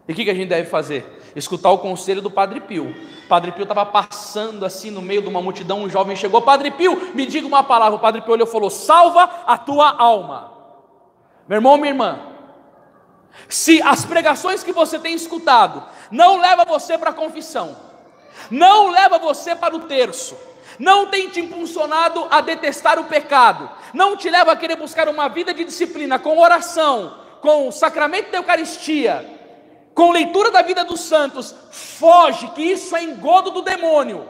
E o que a gente deve fazer? Escutar o conselho do Padre Pio. O Padre Pio estava passando assim no meio de uma multidão, um jovem chegou: Padre Pio, me diga uma palavra. O Padre Pio olhou e falou: salva a tua alma. Meu irmão, minha irmã, se as pregações que você tem escutado não leva você para a confissão, não leva você para o terço, não tem te impulsionado a detestar o pecado, não te leva a querer buscar uma vida de disciplina, com oração, com o sacramento da Eucaristia, com leitura da vida dos santos, foge, que isso é engodo do demônio.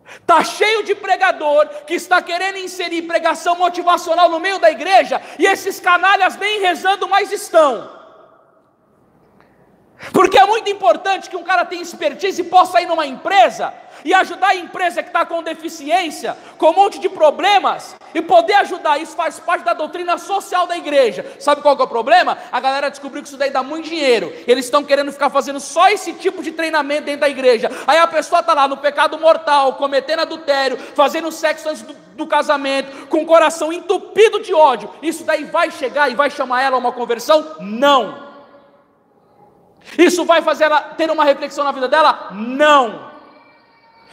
Está cheio de pregador que está querendo inserir pregação motivacional no meio da igreja, e esses canalhas nem rezando mais estão. Porque é muito importante que um cara tenha expertise e possa ir numa empresa e ajudar a empresa que está com deficiência, com um monte de problemas, e poder ajudar. Isso faz parte da doutrina social da igreja. Sabe qual que é o problema? A galera descobriu que isso daí dá muito dinheiro. Eles estão querendo ficar fazendo só esse tipo de treinamento dentro da igreja. Aí a pessoa está lá no pecado mortal, cometendo adultério, fazendo sexo antes do casamento, com o coração entupido de ódio. Isso daí vai chegar e vai chamar ela a uma conversão? Não. Isso vai fazer ela ter uma reflexão na vida dela? Não.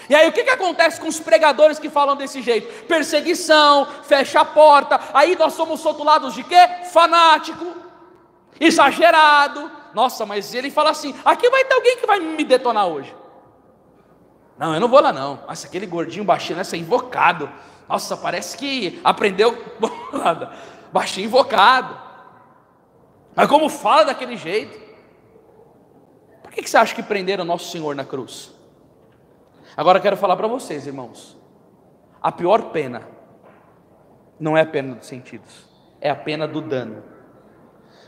E aí o que acontece com os pregadores que falam desse jeito? Perseguição, fecha a porta. Aí nós somos rotulados de quê? Fanático, exagerado. Nossa, mas ele fala assim: aqui vai ter alguém que vai me detonar hoje. Não, eu não vou lá não. Nossa, aquele gordinho baixinho, essa invocado. Nossa, parece que aprendeu nada. Baixinho invocado. Mas como fala daquele jeito? Por que você acha que prenderam Nosso Senhor na cruz? Agora eu quero falar para vocês, irmãos. A pior pena não é a pena dos sentidos, é a pena do dano.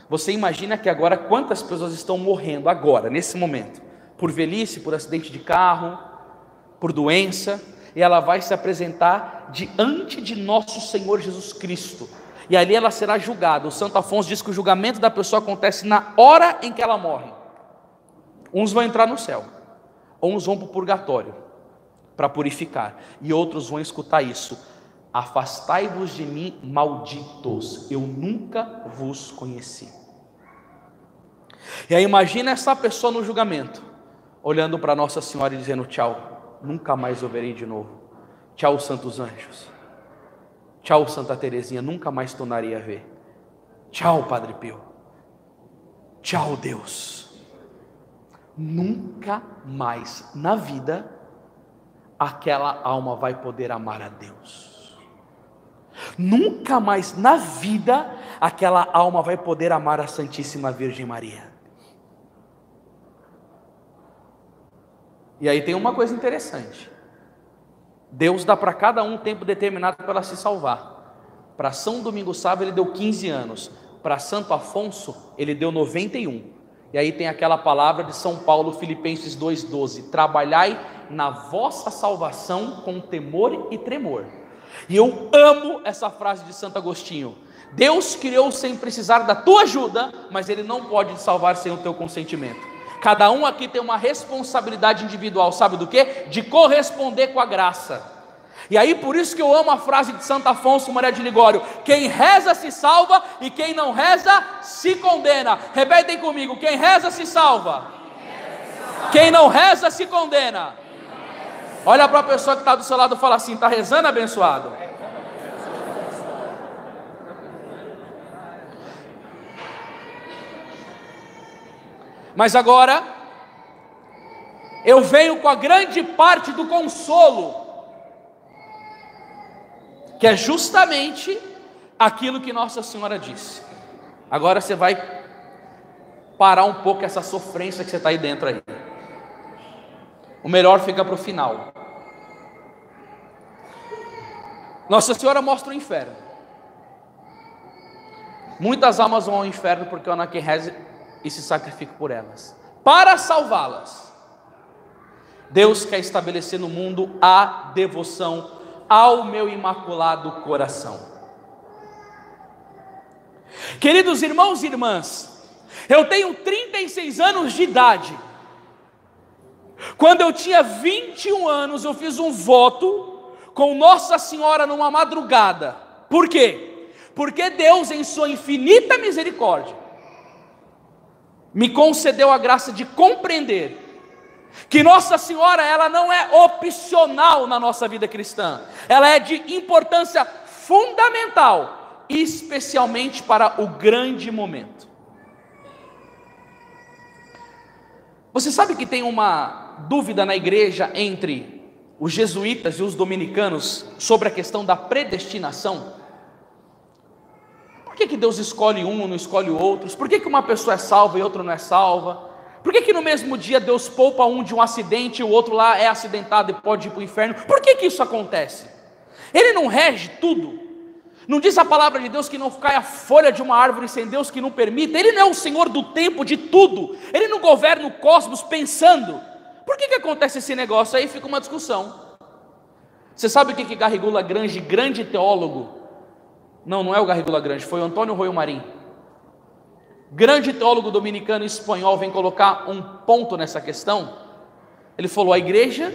Você imagina que agora quantas pessoas estão morrendo agora, nesse momento, por velhice, por acidente de carro, por doença, e ela vai se apresentar diante de nosso Senhor Jesus Cristo, e ali ela será julgada. O Santo Afonso diz que o julgamento da pessoa acontece na hora em que ela morre. Uns vão entrar no céu, uns vão para o purgatório, para purificar, e outros vão escutar isso: afastai-vos de mim, malditos, eu nunca vos conheci. E aí imagina essa pessoa no julgamento, olhando para Nossa Senhora e dizendo: tchau, nunca mais o verei de novo. Tchau, santos anjos. Tchau, Santa Teresinha, nunca mais tornarei a ver. Tchau, Padre Pio. Tchau, Deus. Nunca mais na vida aquela alma vai poder amar a Deus. Nunca mais na vida aquela alma vai poder amar a Santíssima Virgem Maria. E aí tem uma coisa interessante: Deus dá para cada um tempo determinado para se salvar. Para São Domingos Sávio ele deu 15 anos, para Santo Afonso ele deu 91. E aí tem aquela palavra de São Paulo, Filipenses 2,12: trabalhai na vossa salvação com temor e tremor. E eu amo essa frase de Santo Agostinho: Deus criou sem precisar da tua ajuda, mas Ele não pode te salvar sem o teu consentimento. Cada um aqui tem uma responsabilidade individual, sabe do quê? De corresponder com a graça. E aí por isso que eu amo a frase de Santo Afonso Maria de Ligório: quem reza se salva, e quem não reza se condena. Repetem comigo: quem reza se salva, quem não reza se condena. Olha para a pessoa que está do seu lado e fala assim: está rezando, abençoado? Mas agora eu venho com a grande parte do consolo, que é justamente aquilo que Nossa Senhora disse. Agora você vai parar um pouco essa sofrência que você está aí dentro aí. O melhor fica para o final. Nossa Senhora mostra o inferno. Muitas almas vão ao inferno porque o Anakin reza e se sacrifica por elas. Para salvá-las, Deus quer estabelecer no mundo a devoção ao meu imaculado coração. Queridos irmãos e irmãs, eu tenho 36 anos de idade. Quando eu tinha 21 anos, eu fiz um voto com Nossa Senhora numa madrugada. Por quê? Porque Deus, em sua infinita misericórdia, me concedeu a graça de compreender que Nossa Senhora, ela não é opcional na nossa vida cristã, ela é de importância fundamental, especialmente para o grande momento. Você sabe que tem uma dúvida na igreja entre os jesuítas e os dominicanos sobre a questão da predestinação? Por que Deus escolhe um e não escolhe outros? Por que uma pessoa é salva e outra não é salva? Por que no mesmo dia Deus poupa um de um acidente e o outro lá é acidentado e pode ir para o inferno? Por que isso acontece? Ele não rege tudo? Não diz a palavra de Deus que não cai a folha de uma árvore sem Deus que não permita? Ele não é o Senhor do tempo, de tudo. Ele não governa o cosmos pensando. Por que acontece esse negócio? Aí fica uma discussão. Você sabe o que Garrigou Lagrange, grande teólogo, não é o Garrigou Lagrange, foi o Antônio Royo Marim, grande teólogo dominicano e espanhol, vem colocar um ponto nessa questão. Ele falou: a igreja,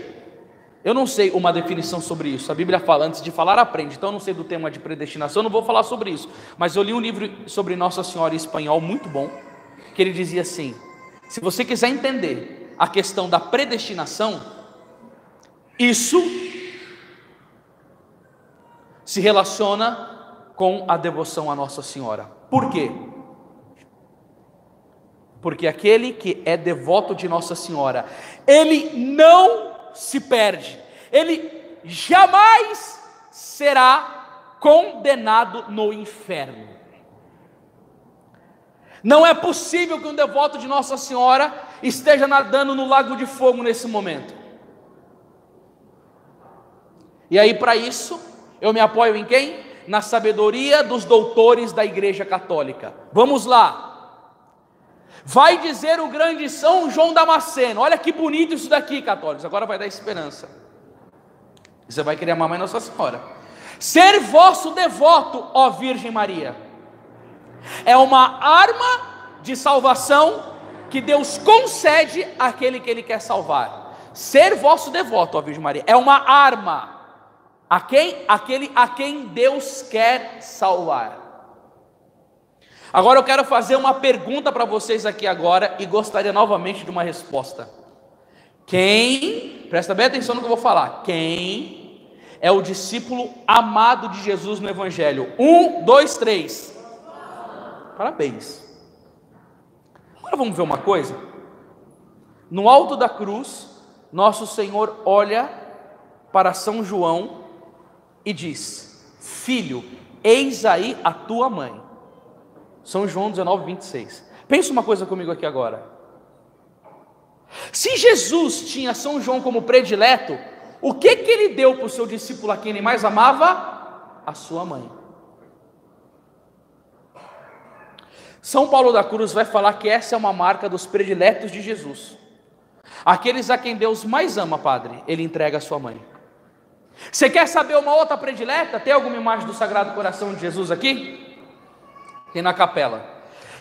eu não sei uma definição sobre isso, a Bíblia fala, antes de falar aprende, então eu não sei do tema de predestinação, eu não vou falar sobre isso, mas eu li um livro sobre Nossa Senhora em espanhol, muito bom, que ele dizia assim: se você quiser entender a questão da predestinação, isso se relaciona com a devoção a Nossa Senhora. Por quê? Porque aquele que é devoto de Nossa Senhora, ele não se perde, ele jamais será condenado no inferno. Não é possível que um devoto de Nossa Senhora esteja nadando no lago de fogo nesse momento. E aí, para isso, eu me apoio em quem? Na sabedoria dos doutores da Igreja Católica. Vamos lá. Vai dizer o grande São João Damasceno. Olha que bonito isso daqui, católicos. Agora vai dar esperança. Você vai querer amar mais Nossa Senhora. Ser vosso devoto, ó Virgem Maria, é uma arma de salvação que Deus concede àquele que Ele quer salvar. Ser vosso devoto, ó Virgem Maria, é uma arma. A quem Deus quer salvar. Agora eu quero fazer uma pergunta para vocês aqui agora e gostaria novamente de uma resposta. Presta bem atenção no que eu vou falar, quem é o discípulo amado de Jesus no Evangelho? 1, 2, 3. Parabéns. Agora vamos ver uma coisa. No alto da cruz, nosso Senhor olha para São João e diz: filho, eis aí a tua mãe. São João 19, 26. Pensa uma coisa comigo aqui agora. Se Jesus tinha São João como predileto, o que ele deu para o seu discípulo a quem ele mais amava? A sua mãe. São Paulo da Cruz vai falar que essa é uma marca dos prediletos de Jesus. Aqueles a quem Deus mais ama, Padre, Ele entrega a sua mãe. Você quer saber uma outra predileta? Tem alguma imagem do Sagrado Coração de Jesus aqui? Tem na capela.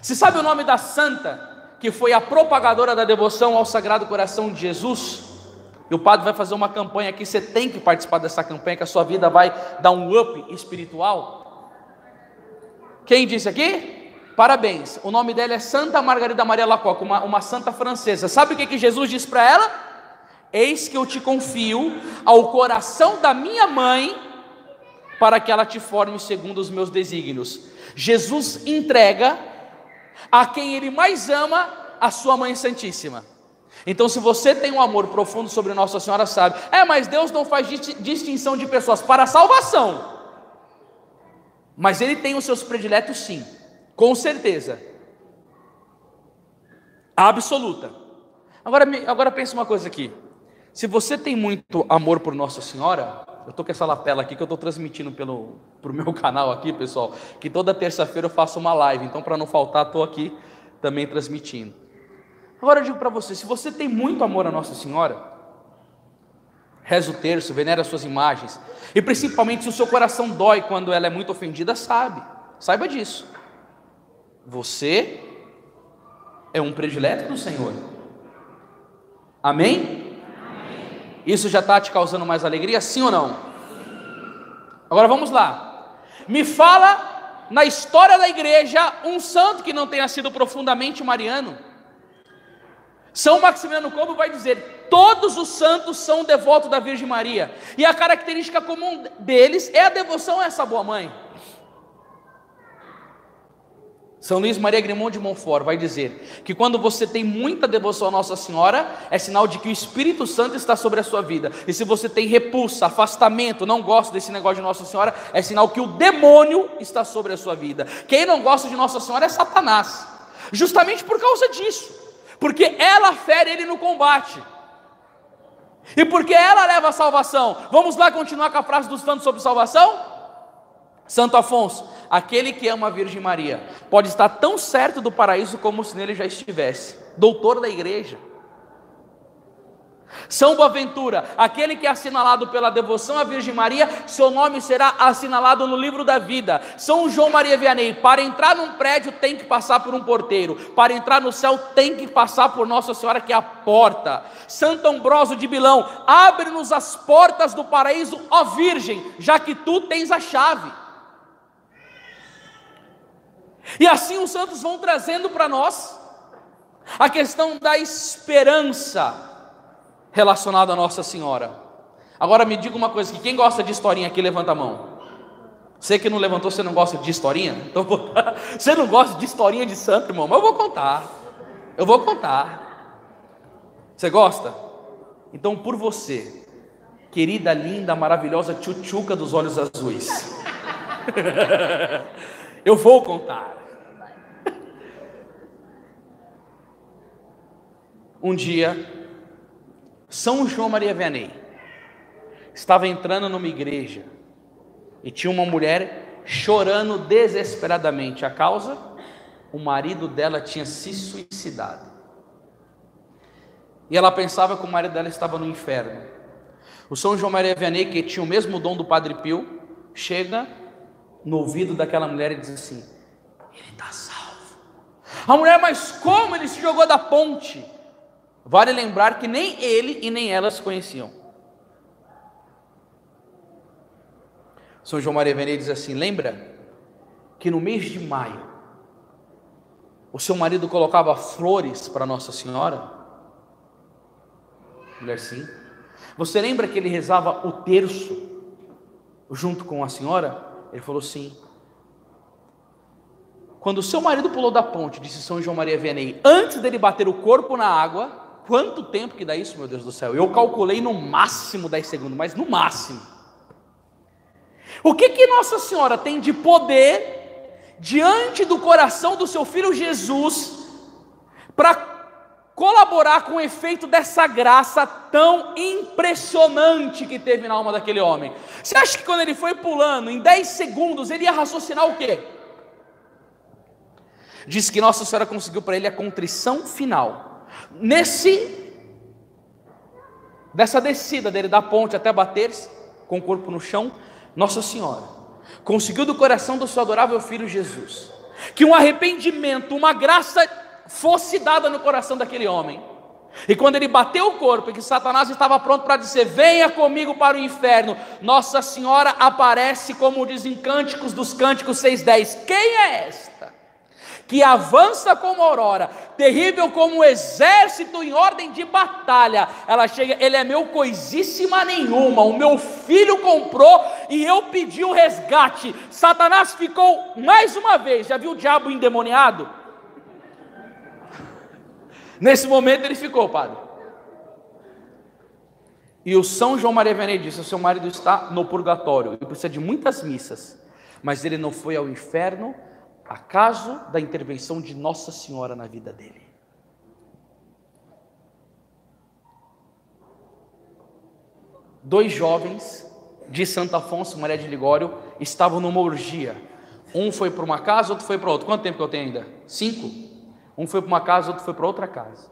Você sabe o nome da santa que foi a propagadora da devoção ao Sagrado Coração de Jesus? E o padre vai fazer uma campanha aqui, você tem que participar dessa campanha, que a sua vida vai dar um up espiritual. Quem disse aqui? Parabéns. O nome dela é Santa Margarida Maria Alacoque, uma santa francesa. Sabe o que Jesus disse para ela? Eis que eu te confio ao coração da minha mãe, para que ela te forme segundo os meus desígnios. Jesus entrega a quem Ele mais ama a sua mãe santíssima. Então, se você tem um amor profundo sobre Nossa Senhora, sabe, mas Deus não faz distinção de pessoas para a salvação, mas Ele tem os seus prediletos sim, com certeza, absoluta. Agora pensa uma coisa aqui. Se você tem muito amor por Nossa Senhora, eu estou com essa lapela aqui que eu estou transmitindo pro meu canal aqui, pessoal, que toda terça-feira eu faço uma live, então para não faltar, estou aqui também transmitindo. Agora eu digo para você, se você tem muito amor a Nossa Senhora, reza o terço, venera as suas imagens, e principalmente se o seu coração dói quando ela é muito ofendida, saiba disso. Você é um predileto do Senhor. Amém? Isso já está te causando mais alegria, sim ou não? Agora vamos lá. Me fala, na história da igreja, um santo que não tenha sido profundamente mariano. São Maximiliano Kolbe vai dizer: todos os santos são devotos da Virgem Maria, e a característica comum deles é a devoção a essa boa mãe. São Luís Maria Grimond de Montfort vai dizer que quando você tem muita devoção a Nossa Senhora, é sinal de que o Espírito Santo está sobre a sua vida. E se você tem repulsa, afastamento, não gosta desse negócio de Nossa Senhora, é sinal que o demônio está sobre a sua vida. Quem não gosta de Nossa Senhora é Satanás, justamente por causa disso, porque ela fere ele no combate, e porque ela leva a salvação. Vamos lá continuar com a frase dos santos sobre salvação? Santo Afonso: aquele que ama a Virgem Maria pode estar tão certo do paraíso como se nele já estivesse. Doutor da igreja. São Boaventura: aquele que é assinalado pela devoção à Virgem Maria, seu nome será assinalado no livro da vida. São João Maria Vianney: para entrar num prédio tem que passar por um porteiro, para entrar no céu tem que passar por Nossa Senhora, que é a porta. Santo Ambrósio de Bilão: abre-nos as portas do paraíso, ó Virgem, já que tu tens a chave. E assim os santos vão trazendo para nós a questão da esperança relacionada a Nossa Senhora. Agora me diga uma coisa, que quem gosta de historinha aqui, levanta a mão. Você que não levantou, você não gosta de historinha? Então, você não gosta de historinha de santo, irmão? Mas eu vou contar. Você gosta? Então, por você, querida, linda, maravilhosa tchutchuca dos olhos azuis, eu vou contar. Um dia, São João Maria Vianney estava entrando numa igreja e tinha uma mulher chorando desesperadamente. A causa? O marido dela tinha se suicidado. E ela pensava que o marido dela estava no inferno. O São João Maria Vianney, que tinha o mesmo dom do Padre Pio, chega no ouvido daquela mulher e diz assim: ele está salvo. A mulher: mas como? Ele se jogou da ponte. Vale lembrar que nem ele e nem ela se conheciam. São João Maria Vianney diz assim: lembra que no mês de maio o seu marido colocava flores para Nossa Senhora? Mulher: sim. Você lembra que ele rezava o terço junto com a senhora? Ele falou: sim. Quando o seu marido pulou da ponte, disse São João Maria Vianney, antes dele bater o corpo na água, quanto tempo que dá isso, meu Deus do céu? Eu calculei no máximo 10 segundos, mas no máximo. O que Nossa Senhora tem de poder diante do coração do seu filho Jesus para colaborar com o efeito dessa graça tão impressionante que teve na alma daquele homem? Você acha que quando ele foi pulando, em 10 segundos, ele ia raciocinar o quê? Diz que Nossa Senhora conseguiu para ele a contrição final. Dessa descida dele da ponte até bater-se com o corpo no chão, Nossa Senhora conseguiu do coração do seu adorável filho Jesus que um arrependimento, uma graça fosse dada no coração daquele homem. E quando ele bateu o corpo e que Satanás estava pronto para dizer: venha comigo para o inferno, Nossa Senhora aparece, como dizem Cânticos dos Cânticos 6:10: quem é esta que avança como aurora, terrível como um exército em ordem de batalha? Ela chega: ele é meu coisíssima nenhuma, o meu filho comprou e eu pedi o resgate. Satanás ficou mais uma vez, já viu o diabo endemoniado? Nesse momento ele ficou, padre. E o São João Maria Vianney disse: o seu marido está no purgatório e precisa de muitas missas, mas ele não foi ao inferno acaso da intervenção de Nossa Senhora na vida dele. Dois jovens de Santo Afonso e Maria de Ligório estavam numa orgia. Um foi para uma casa, outro foi para outra. Quanto tempo que eu tenho ainda? 5? Um foi para uma casa, outro foi para outra casa.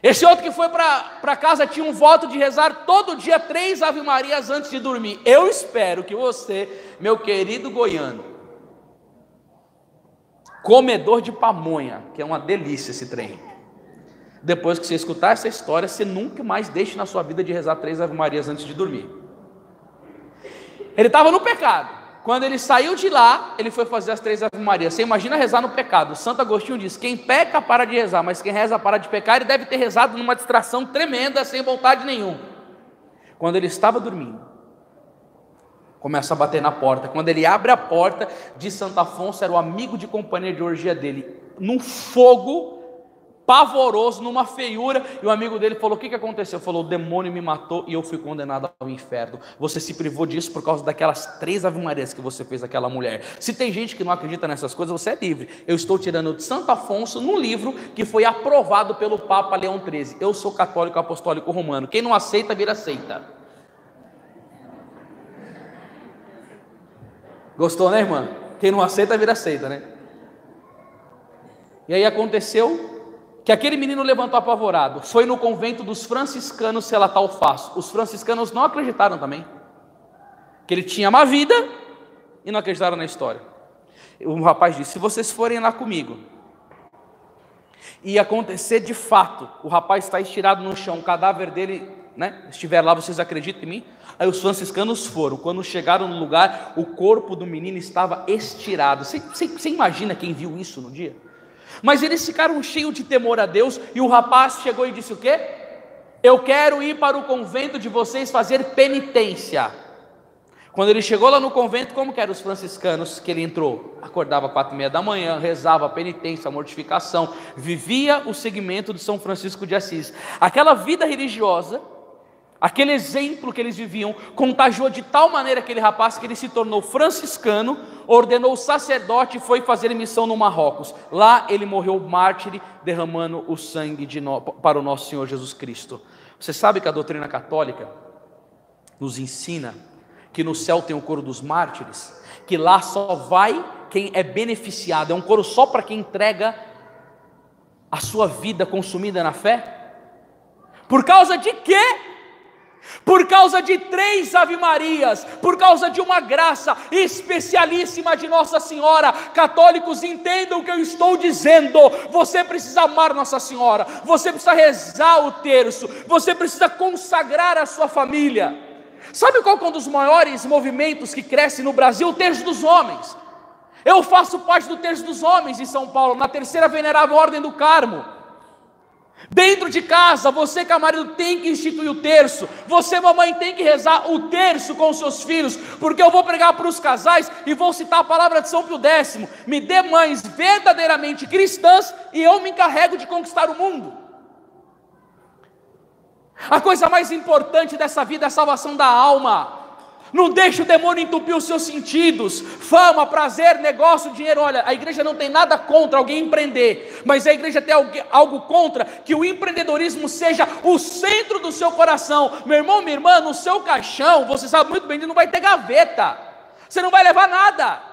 Esse outro que foi para casa tinha um voto de rezar todo dia 3 Ave Marias antes de dormir. Eu espero que você, meu querido goiano, comedor de pamonha, que é uma delícia esse trem, depois que você escutar essa história, você nunca mais deixe na sua vida de rezar 3 Ave Marias antes de dormir. Ele estava no pecado. Quando ele saiu de lá, ele foi fazer as 3 Ave Marias. Você imagina rezar no pecado. Santo Agostinho diz: quem peca para de rezar, mas quem reza para de pecar, ele deve ter rezado numa distração tremenda, sem vontade nenhuma. Quando ele estava dormindo, começa a bater na porta. Quando ele abre a porta de Santo Afonso, era o amigo de companhia de orgia dele, num fogo pavoroso, numa feiura, e o amigo dele falou: o que aconteceu? Falou: o demônio me matou e eu fui condenado ao inferno. Você se privou disso por causa daquelas 3 Ave Marias que você fez àquela mulher. Se tem gente que não acredita nessas coisas, você é livre. Eu estou tirando de Santo Afonso num livro que foi aprovado pelo Papa Leão XIII. Eu sou católico apostólico romano. Quem não aceita, vira seita. Gostou, né, irmã? Quem não aceita, vira seita, né? E aí aconteceu que aquele menino levantou apavorado, foi no convento dos franciscanos relatar o fato. Os franciscanos não acreditaram também, que ele tinha má vida, e não acreditaram na história. O rapaz disse: se vocês forem lá comigo, e acontecer de fato, o rapaz está estirado no chão, o cadáver dele, né, estiver lá, vocês acreditam em mim? Aí os franciscanos foram. Quando chegaram no lugar, o corpo do menino estava estirado. Você imagina quem viu isso no dia? Mas eles ficaram cheios de temor a Deus, e o rapaz chegou e disse o quê? Eu quero ir para o convento de vocês fazer penitência. Quando ele chegou lá no convento, como que eram os franciscanos que ele entrou? Acordava 4:30 da manhã, rezava penitência, mortificação, vivia o segmento de São Francisco de Assis. Aquela vida religiosa, aquele exemplo que eles viviam, contagiou de tal maneira aquele rapaz que ele se tornou franciscano, ordenou sacerdote e foi fazer missão no Marrocos. Lá ele morreu mártir, derramando o sangue para o nosso Senhor Jesus Cristo. Você sabe que a doutrina católica nos ensina que no céu tem o coro dos mártires, que lá só vai quem é beneficiado, é um coro só para quem entrega a sua vida consumida na fé? Por causa de quê? Por causa de 3 Ave Marias, por causa de uma graça especialíssima de Nossa Senhora. Católicos, entendam o que eu estou dizendo. Você precisa amar Nossa Senhora, você precisa rezar o terço, você precisa consagrar a sua família. Sabe qual é um dos maiores movimentos que cresce no Brasil? O Terço dos Homens. Eu faço parte do Terço dos Homens em São Paulo, na Terceira Venerável Ordem do Carmo. Dentro de casa, você que é marido tem que instituir o terço. Você, mamãe, tem que rezar o terço com os seus filhos, porque eu vou pregar para os casais e vou citar a palavra de São Pio X: me dê mães verdadeiramente cristãs e eu me encarrego de conquistar o mundo. A coisa mais importante dessa vida é a salvação da alma. Não deixe o demônio entupir os seus sentidos. Fama, prazer, negócio, dinheiro. Olha, a igreja não tem nada contra alguém empreender, mas a igreja tem algo contra que o empreendedorismo seja o centro do seu coração. Meu irmão, minha irmã, no seu caixão, você sabe muito bem, não vai ter gaveta. Você não vai levar nada.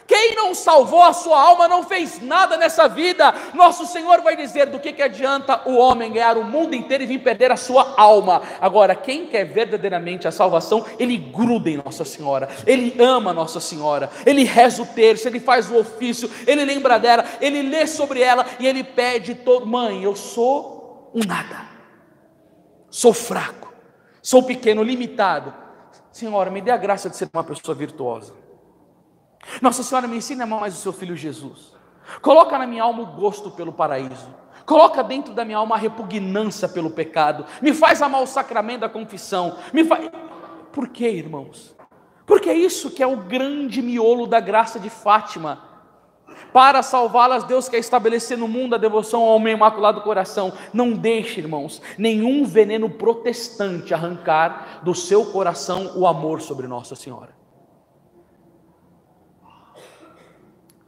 Quem não salvou a sua alma não fez nada nessa vida. Nosso Senhor vai dizer: do que adianta o homem ganhar o mundo inteiro e vir perder a sua alma? Agora, quem quer verdadeiramente a salvação, ele gruda em Nossa Senhora, ele ama Nossa Senhora, ele reza o terço, ele faz o ofício, ele lembra dela, ele lê sobre ela e ele pede todo: mãe, eu sou um nada, sou fraco, sou pequeno, limitado. Senhora, me dê a graça de ser uma pessoa virtuosa. Nossa Senhora, me ensina a amar mais o seu filho Jesus. Coloca na minha alma o gosto pelo paraíso. Coloca dentro da minha alma a repugnância pelo pecado. Me faz amar o sacramento da confissão. Por quê, irmãos? Porque é isso que é o grande miolo da graça de Fátima. Para salvá-las, Deus quer estabelecer no mundo a devoção ao homem imaculado coração. Não deixe, irmãos, nenhum veneno protestante arrancar do seu coração o amor sobre Nossa Senhora.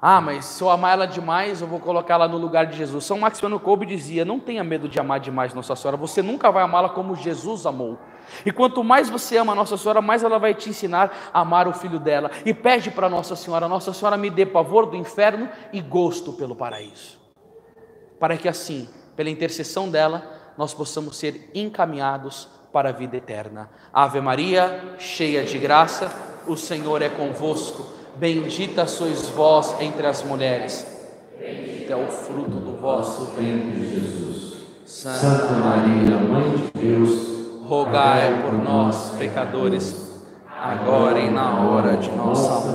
Ah, mas se eu amar ela demais, eu vou colocar ela no lugar de Jesus. São Maximiano Kolbe dizia: não tenha medo de amar demais Nossa Senhora, você nunca vai amá-la como Jesus amou. E quanto mais você ama a Nossa Senhora, mais ela vai te ensinar a amar o filho dela. E pede para Nossa Senhora me dê pavor do inferno e gosto pelo paraíso. Para que assim, pela intercessão dela, nós possamos ser encaminhados para a vida eterna. Ave Maria, cheia de graça, o Senhor é convosco. Bendita sois vós entre as mulheres. Bendito é o fruto do vosso ventre, Jesus. Santa Maria, Mãe de Deus, rogai por nós, pecadores, agora e na hora de nossa morte.